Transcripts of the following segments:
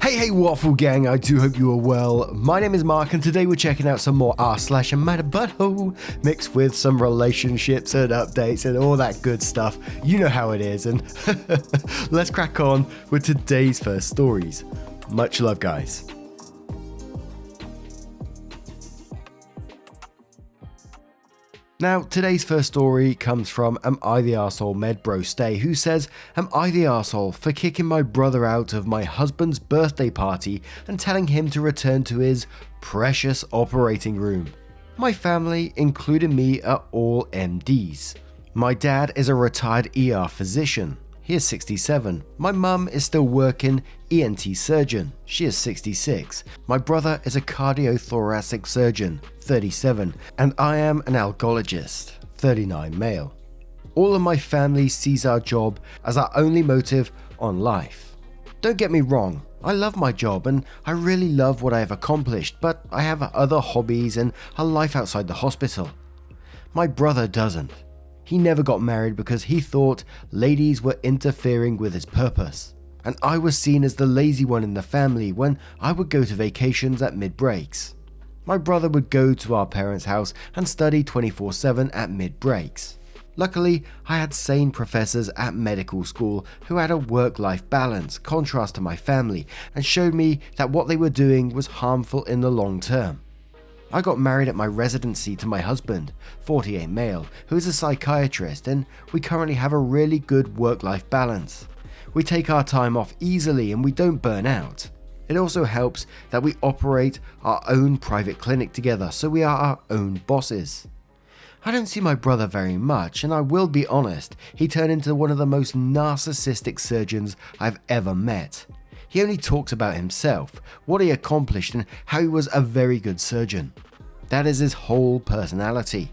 Hey Waffle Gang, I do hope you are well. My name is Mark and today we're checking out some more r/Matter Butthole mixed with some relationships and updates and all that good stuff. You know how it is, and let's crack on with today's first stories. Much love, guys. Now, today's first story comes from Am I the Arsehole Medbro Stay, who says, Am I the arsehole for kicking my brother out of my husband's birthday party and telling him to return to his precious operating room? My family, including me, are all MDs. My dad is a retired ER physician. He is 67. My mum is still working ENT surgeon. She is 66. My brother is a cardiothoracic surgeon, 37, and I am an algologist, 39 male. All of my family sees our job as our only motive on life. Don't get me wrong, I love my job and I really love what I have accomplished, but I have other hobbies and a life outside the hospital. My brother doesn't. He never got married because he thought ladies were interfering with his purpose, and I was seen as the lazy one in the family when I would go to vacations at mid-breaks. My brother would go to our parents' house and study 24/7 at mid-breaks. Luckily, I had sane professors at medical school who had a work-life balance, contrast to my family, and showed me that what they were doing was harmful in the long term. I got married at my residency to my husband, 48 male, who is a psychiatrist, and we currently have a really good work-life balance. We take our time off easily and we don't burn out. It also helps that we operate our own private clinic together, so we are our own bosses. I don't see my brother very much, and I will be honest, he turned into one of the most narcissistic surgeons I've ever met. He only talks about himself, what he accomplished, and how he was a very good surgeon. That is his whole personality.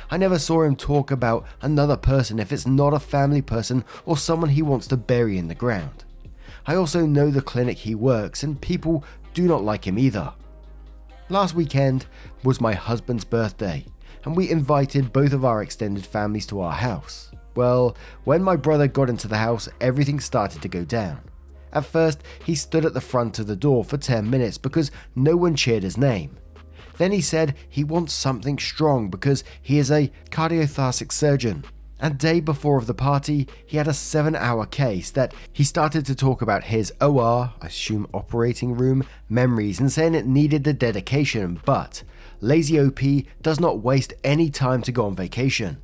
I never saw him talk about another person if it's not a family person or someone he wants to bury in the ground. I also know the clinic he works, and people do not like him either. Last weekend was my husband's birthday, and we invited both of our extended families to our house. Well, when my brother got into the house, everything started to go down. At first, he stood at the front of the door for 10 minutes because no one cheered his name. Then he said he wants something strong because he is a cardiothoracic surgeon. And day before of the party, he had a 7-hour case that he started to talk about his OR, I assume operating room, memories and saying it needed the dedication, but lazy OP does not waste any time to go on vacation.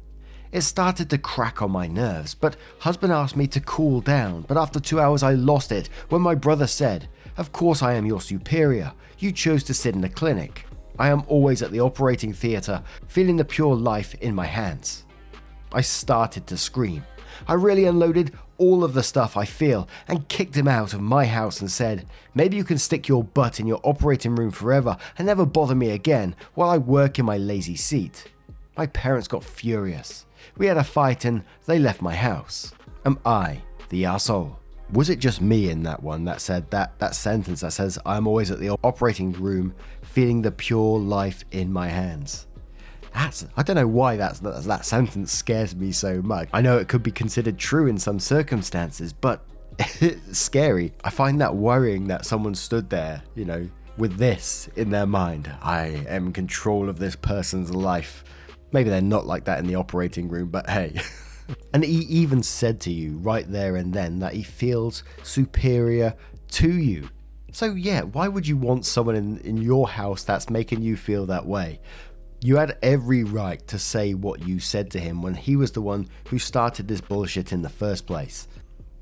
It started to crack on my nerves, but husband asked me to cool down, but after 2 hours I lost it when my brother said, Of course I am your superior, you chose to sit in the clinic. I am always at the operating theatre, feeling the pure life in my hands. I started to scream. I really unloaded all of the stuff I feel and kicked him out of my house and said, Maybe you can stick your butt in your operating room forever and never bother me again while I work in my lazy seat. My parents got furious. We had a fight and they left my house. Am I the arsehole? Was it just me in that one that said that sentence that says I'm always at the operating room feeling the pure life in my hands? I don't know why that sentence scares me so much. I know it could be considered true in some circumstances, but it's scary. I find that worrying that someone stood there, with this in their mind. I am in control of this person's life. Maybe they're not like that in the operating room, but hey. And he even said to you right there and then that he feels superior to you. So yeah, why would you want someone in your house that's making you feel that way? You had every right to say what you said to him when he was the one who started this bullshit in the first place.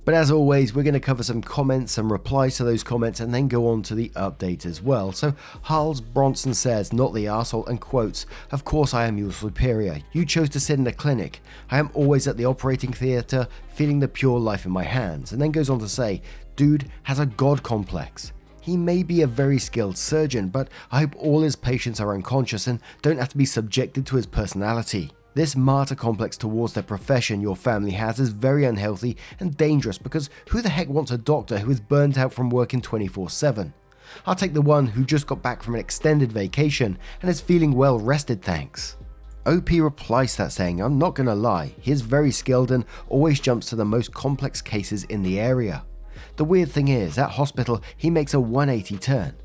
But as always, we're going to cover some comments and replies to those comments and then go on to the update as well. So Harles Bronson says, not the arsehole, and quotes, Of course I am your superior. You chose to sit in a clinic. I am always at the operating theatre, feeling the pure life in my hands. And then goes on to say, dude has a god complex. He may be a very skilled surgeon, but I hope all his patients are unconscious and don't have to be subjected to his personality. This martyr complex towards their profession your family has is very unhealthy and dangerous because who the heck wants a doctor who is burnt out from working 24/7? I'll take the one who just got back from an extended vacation and is feeling well rested, thanks. OP replies to that saying, I'm not gonna lie, he is very skilled and always jumps to the most complex cases in the area. The weird thing is, at hospital he makes a 180 turn.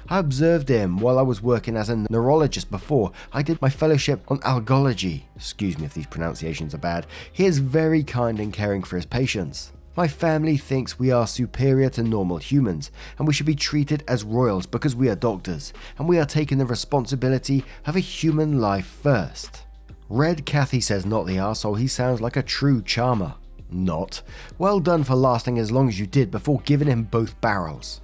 I observed him while I was working as a neurologist before I did my fellowship on algology. Excuse me if these pronunciations are bad. He is very kind and caring for his patients. My family thinks we are superior to normal humans and we should be treated as royals because we are doctors and we are taking the responsibility of a human life first. Red Cathy says not the arsehole, he sounds like a true charmer. Not. Well done for lasting as long as you did before giving him both barrels.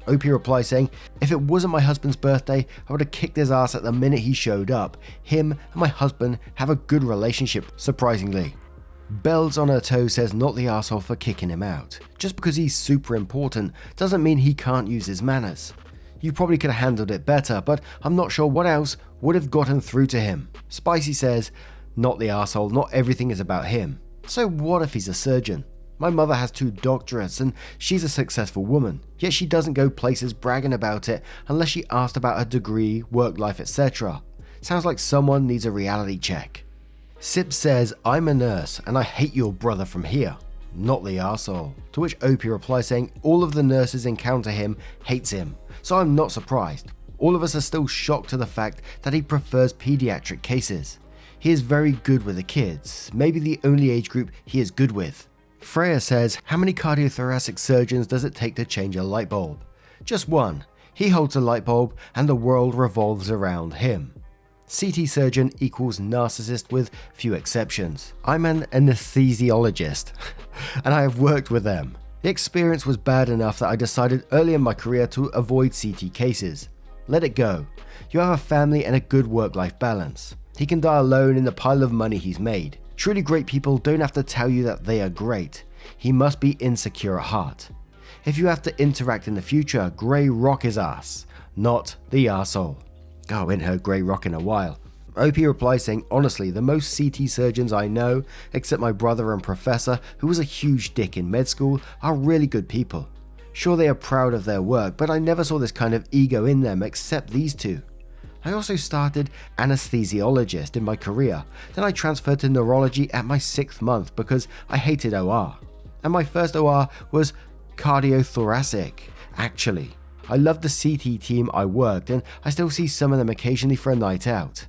OP replies saying, if it wasn't my husband's birthday, I would have kicked his ass at the minute he showed up. Him and my husband have a good relationship, surprisingly. Bells on her toe says not the arsehole for kicking him out. Just because he's super important doesn't mean he can't use his manners. You probably could have handled it better, but I'm not sure what else would have gotten through to him. Spicy says, not the arsehole, not everything is about him. So what if he's a surgeon? My mother has 2 doctorates and she's a successful woman, yet she doesn't go places bragging about it unless she asked about her degree, work life, etc. Sounds like someone needs a reality check. Sip says, I'm a nurse and I hate your brother from here. Not the arsehole. To which OP replies saying, all of the nurses encounter him, hates him, so I'm not surprised. All of us are still shocked to the fact that he prefers pediatric cases. He is very good with the kids, maybe the only age group he is good with. Freya says, how many cardiothoracic surgeons does it take to change a light bulb? Just one. He holds a light bulb and the world revolves around him. CT surgeon equals narcissist with few exceptions. I'm an anesthesiologist and I have worked with them. The experience was bad enough that I decided early in my career to avoid CT cases. Let it go. You have a family and a good work-life balance. He can die alone in the pile of money he's made. Truly great people don't have to tell you that they are great. He must be insecure at heart. If you have to interact in the future, Grey rock his ass, not the arsehole. Oh, I haven't heard Grey rock in a while. OP replies saying, honestly, the most CT surgeons I know, except my brother and professor, who was a huge dick in med school, are really good people. Sure, they are proud of their work, but I never saw this kind of ego in them except these 2. I also started anesthesiologist in my career, then I transferred to neurology at my 6th month because I hated OR. And my first OR was cardiothoracic, actually. I loved the CT team I worked and I still see some of them occasionally for a night out.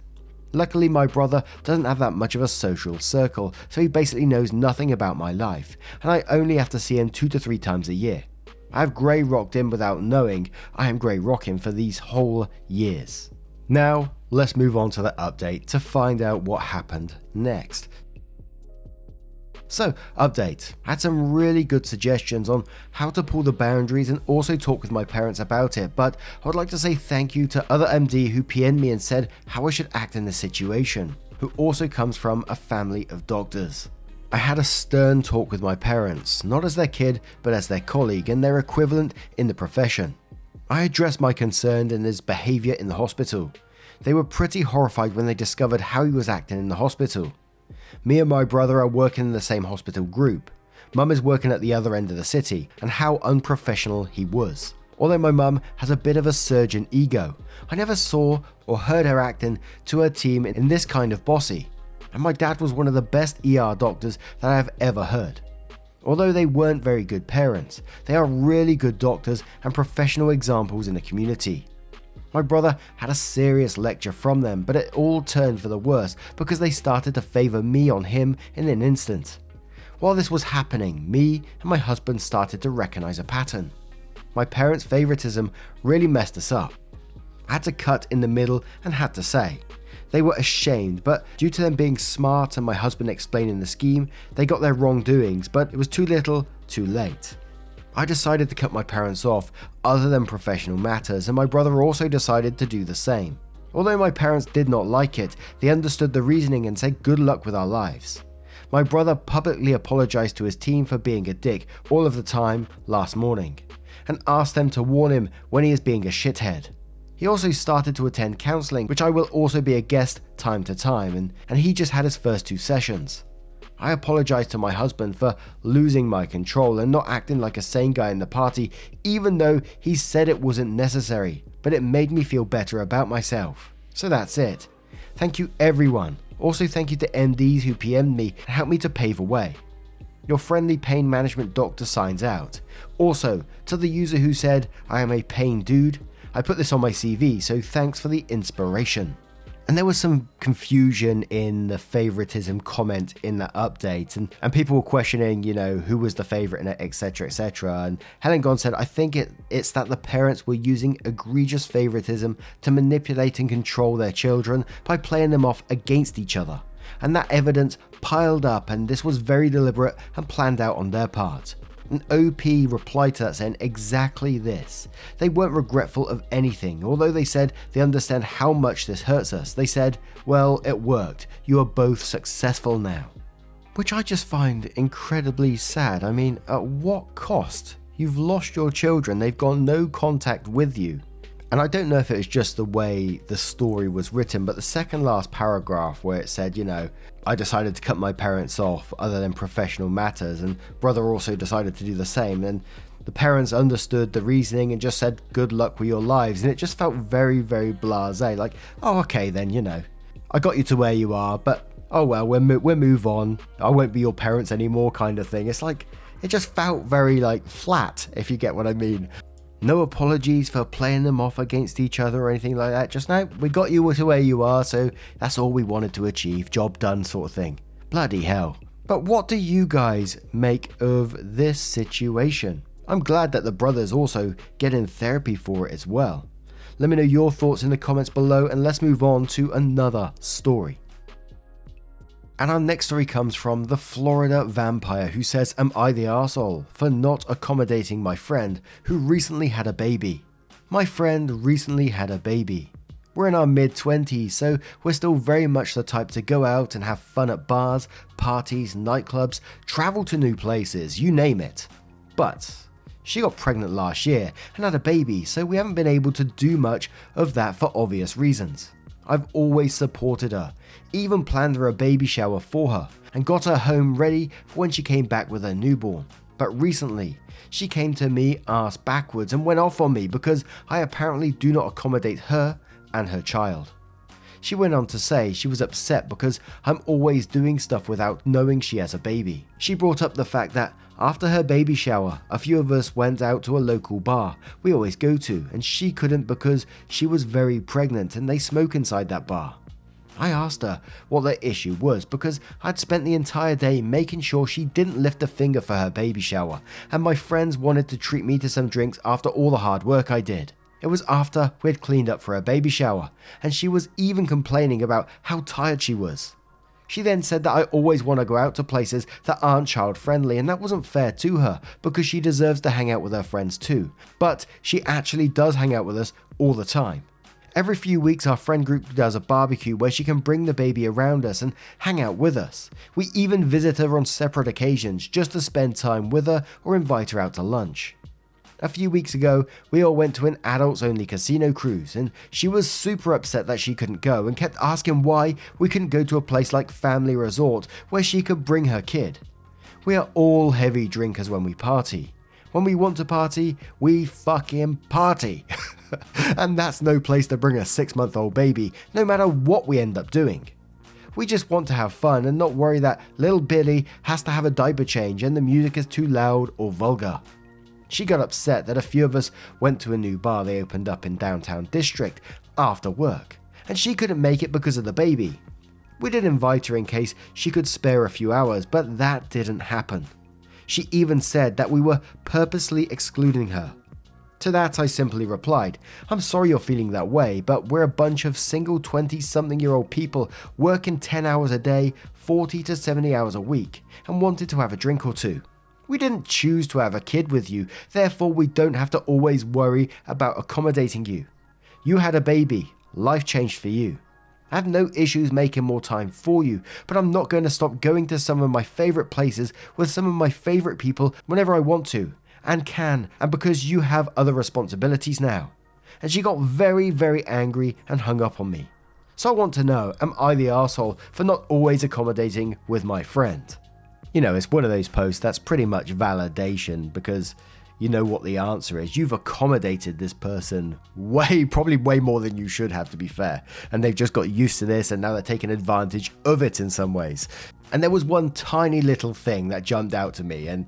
Luckily my brother doesn't have that much of a social circle, so he basically knows nothing about my life, and I only have to see him 2 to 3 times a year. I have grey rocked him without knowing I am grey rocking for these whole years. Now, let's move on to the update to find out what happened next. So, update. I had some really good suggestions on how to pull the boundaries and also talk with my parents about it, but I would like to say thank you to other MD who PN'd me and said how I should act in this situation, who also comes from a family of doctors. I had a stern talk with my parents, not as their kid, but as their colleague and their equivalent in the profession. I addressed my concern in his behaviour in the hospital. They were pretty horrified when they discovered how he was acting in the hospital. Me and my brother are working in the same hospital group. Mum is working at the other end of the city, and how unprofessional he was. Although my mum has a bit of a surgeon ego, I never saw or heard her acting to her team in this kind of bossy. And my dad was one of the best ER doctors that I have ever heard. Although they weren't very good parents, they are really good doctors and professional examples in the community. My brother had a serious lecture from them, but it all turned for the worse because they started to favour me on him in an instant. While this was happening, me and my husband started to recognise a pattern. My parents' favouritism really messed us up. I had to cut in the middle and had to say. They were ashamed, but due to them being smart and my husband explaining the scheme, they got their wrongdoings, but it was too little, too late. I decided to cut my parents off other than professional matters, and my brother also decided to do the same. Although my parents did not like it, they understood the reasoning and said good luck with our lives. My brother publicly apologized to his team for being a dick all of the time last morning, and asked them to warn him when he is being a shithead. He also started to attend counselling, which I will also be a guest time to time, and he just had his first 2 sessions. I apologized to my husband for losing my control and not acting like a sane guy in the party, even though he said it wasn't necessary, but it made me feel better about myself. So that's it. Thank you everyone. Also thank you to MDs who PM'd me and helped me to pave a way. Your friendly pain management doctor signs out. Also, to the user who said, I am a pain dude, I put this on my CV, so thanks for the inspiration. And there was some confusion in the favoritism comment in that update, and people were questioning, who was the favorite in it, etc, etc. And Helen Gone said, I think it's that the parents were using egregious favoritism to manipulate and control their children by playing them off against each other. And that evidence piled up, and this was very deliberate and planned out on their part. And OP replied to that saying exactly this. They weren't regretful of anything, although they said they understand how much this hurts us. They said, well, it worked. You are both successful now. Which I just find incredibly sad. I mean, at what cost? You've lost your children. They've got no contact with you. And I don't know if it was just the way the story was written, but the second last paragraph where it said, I decided to cut my parents off other than professional matters, and brother also decided to do the same. And the parents understood the reasoning and just said, good luck with your lives. And it just felt very, very blasé. Like, oh, okay then, I got you to where you are, but oh well, we'll move on. I won't be your parents anymore kind of thing. It's like, it just felt very flat, if you get what I mean. No apologies for playing them off against each other or anything like that. Just now, we got you to where you are, so that's all we wanted to achieve. Job done sort of thing. Bloody hell. But what do you guys make of this situation? I'm glad that the brothers also get in therapy for it as well. Let me know your thoughts in the comments below, and let's move on to another story. And our next story comes from the Florida Vampire, who says, am I the arsehole for not accommodating my friend who recently had a baby? My friend recently had a baby. We're in our mid-20s, so we're still very much the type to go out and have fun at bars, parties, nightclubs, travel to new places, you name it. But she got pregnant last year and had a baby, so we haven't been able to do much of that for obvious reasons. I've always supported her, even planned her a baby shower for her, and got her home ready for when she came back with her newborn. But recently, she came to me ass backwards and went off on me because I apparently do not accommodate her and her child. She went on to say she was upset because I'm always doing stuff without knowing she has a baby. She brought up the fact that after her baby shower, a few of us went out to a local bar we always go to, and she couldn't because she was very pregnant and they smoke inside that bar. I asked her what the issue was because I'd spent the entire day making sure she didn't lift a finger for her baby shower, and my friends wanted to treat me to some drinks after all the hard work I did. It was after we had cleaned up for her baby shower, and she was even complaining about how tired she was. She then said that I always want to go out to places that aren't child friendly, and that wasn't fair to her because she deserves to hang out with her friends too. But she actually does hang out with us all the time. Every few weeks our friend group does a barbecue where she can bring the baby around us and hang out with us. We even visit her on separate occasions just to spend time with her or invite her out to lunch. A few weeks ago, we all went to an adults-only casino cruise, and she was super upset that she couldn't go and kept asking why we couldn't go to a place like Family Resort where she could bring her kid. We are all heavy drinkers when we party. When we want to party, we fucking party. And that's no place to bring a 6-month-old baby, no matter what we end up doing. We just want to have fun and not worry that little Billy has to have a diaper change and the music is too loud or vulgar. She got upset that a few of us went to a new bar they opened up in downtown district after work, and she couldn't make it because of the baby. We did invite her in case she could spare a few hours, but that didn't happen. She even said that we were purposely excluding her. To that I simply replied, I'm sorry you're feeling that way, but we're a bunch of single 20-something-year-old people working 10 hours a day, 40 to 70 hours a week, and wanted to have a drink or two. We didn't choose to have a kid with you, therefore we don't have to always worry about accommodating you. You had a baby, life changed for you. I have no issues making more time for you, but I'm not going to stop going to some of my favourite places with some of my favourite people whenever I want to, and can, and because you have other responsibilities now. And she got very, very angry and hung up on me. So I want to know, am I the arsehole for not always accommodating with my friend? It's one of those posts that's pretty much validation because, you know what the answer is. You've accommodated this person probably way more than you should have, to be fair. And they've just got used to this and now they're taking advantage of it in some ways. And there was one tiny little thing that jumped out to me, and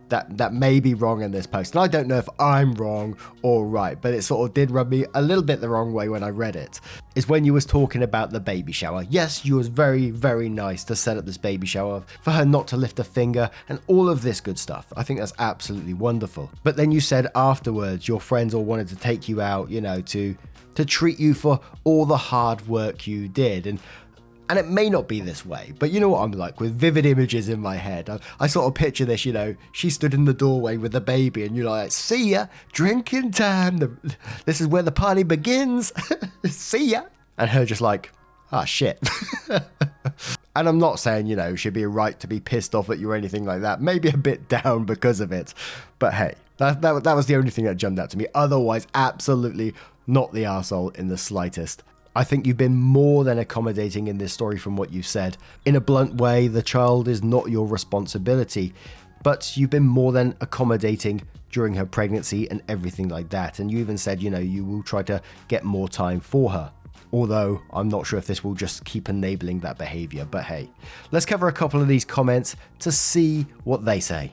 that may be wrong in this post. And I don't know if I'm wrong or right, but it sort of did rub me a little bit the wrong way when I read it. Is when you was talking about the baby shower. Yes, you was very, very nice to set up this baby shower for her not to lift a finger and all of this good stuff. I think that's absolutely wonderful. But then you said afterwards your friends all wanted to take you out, you know, to treat you for all the hard work you did. And it may not be this way, but you know what I'm like with vivid images in my head. I sort of picture this, you know, she stood in the doorway with the baby and you're like, see ya, drinking time. This is where the party begins. See ya. And her just like, ah, shit. And I'm not saying, you know, she'd be right to be pissed off at you or anything like that. Maybe a bit down because of it. But hey, that was the only thing that jumped out to me. Otherwise, absolutely not the arsehole in the slightest. I think you've been more than accommodating in this story from what you've said. In a blunt way, the child is not your responsibility, but you've been more than accommodating during her pregnancy and everything like that. And you even said, you know, you will try to get more time for her. Although I'm not sure if this will just keep enabling that behavior, but hey, let's cover a couple of these comments to see what they say.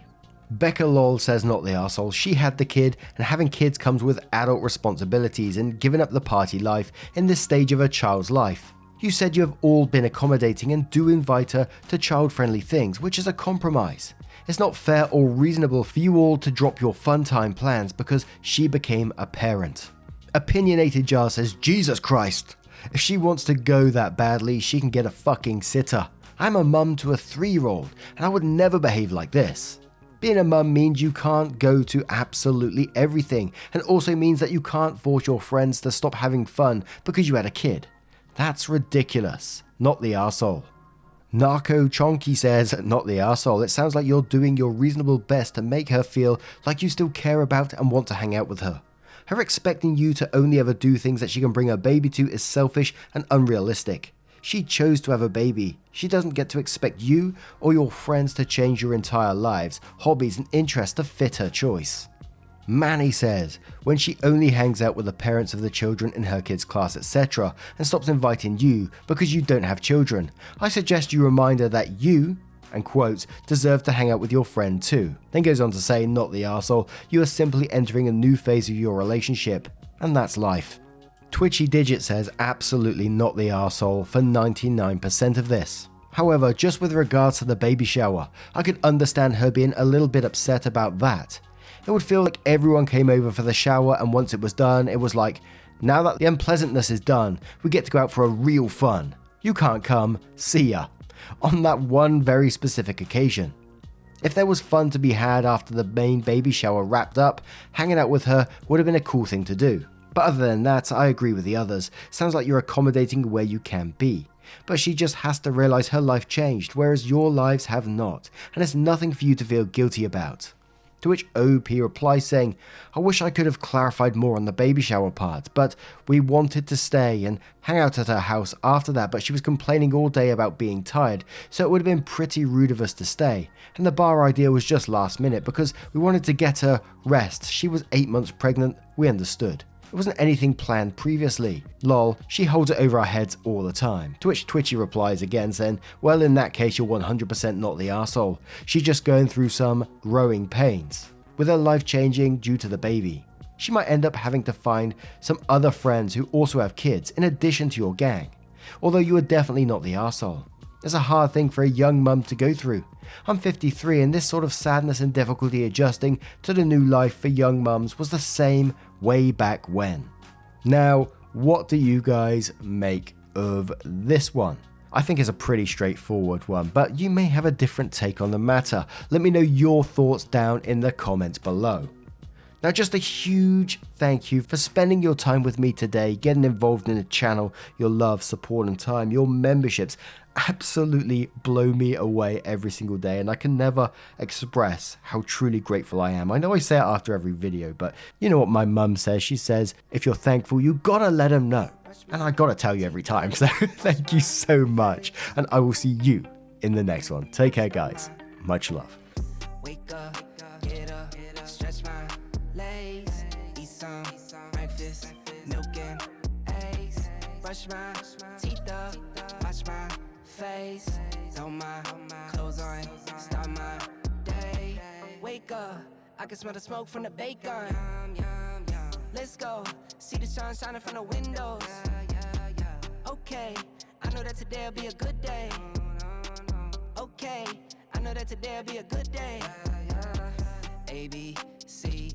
Becca Lol says not the arsehole, she had the kid and having kids comes with adult responsibilities and giving up the party life in this stage of a child's life. You said you have all been accommodating and do invite her to child-friendly things, which is a compromise. It's not fair or reasonable for you all to drop your fun time plans because she became a parent. Opinionated Jar says, Jesus Christ, if she wants to go that badly, she can get a fucking sitter. I'm a mum to a 3-year-old and I would never behave like this. Being a mum means you can't go to absolutely everything, and also means that you can't force your friends to stop having fun because you had a kid. That's ridiculous. Not the arsehole. Narco Chonky says, not the arsehole. It sounds like you're doing your reasonable best to make her feel like you still care about and want to hang out with her. Her expecting you to only ever do things that she can bring her baby to is selfish and unrealistic. She chose to have a baby. She doesn't get to expect you or your friends to change your entire lives, hobbies and interests to fit her choice. Manny says, when she only hangs out with the parents of the children in her kids' class, etc., and stops inviting you because you don't have children, I suggest you remind her that you, and quotes, deserve to hang out with your friend too. Then goes on to say, not the arsehole, you are simply entering a new phase of your relationship, and that's life. Twitchy Digit says absolutely not the arsehole for 99% of this. However, just with regards to the baby shower, I could understand her being a little bit upset about that. It would feel like everyone came over for the shower and once it was done, it was like, now that the unpleasantness is done, we get to go out for a real fun. You can't come, see ya. On that one very specific occasion. If there was fun to be had after the main baby shower wrapped up, hanging out with her would have been a cool thing to do. But other than that, I agree with the others. Sounds like you're accommodating where you can be. But she just has to realize her life changed, whereas your lives have not, and it's nothing for you to feel guilty about. To which OP replies saying, I wish I could have clarified more on the baby shower part, but we wanted to stay and hang out at her house after that, but she was complaining all day about being tired, so it would have been pretty rude of us to stay. And the bar idea was just last minute because we wanted to get her rest. She was 8 months pregnant, we understood. It wasn't anything planned previously. Lol, she holds it over our heads all the time. To which Twitchy replies again saying, well in that case you're 100% not the arsehole. She's just going through some growing pains. With her life changing due to the baby. She might end up having to find some other friends who also have kids in addition to your gang. Although you are definitely not the arsehole. It's a hard thing for a young mum to go through. I'm 53 and this sort of sadness and difficulty adjusting to the new life for young mums was the same way back when. Now, what do you guys make of this one? I think it's a pretty straightforward one, but you may have a different take on the matter. Let me know your thoughts down in the comments below. Now, just a huge thank you for spending your time with me today, getting involved in the channel, your love, support and time, your memberships absolutely blow me away every single day, and I can never express how truly grateful I am. I know I say it after every video, but you know what my mum says? She says, if you're thankful, you gotta let them know. And I gotta tell you every time, so thank you so much, and I will see you in the next one. Take care, guys. Much love. Wake up, get up, stretch my breakfast, milk and eggs. Brush my teeth up, wash my face. Throw my clothes on, start my day. Wake up, I can smell the smoke from the bacon. Let's go, see the sun shining from the windows. Okay, I know that today'll be a good day. Okay, I know that today'll be a good day. A, B, C,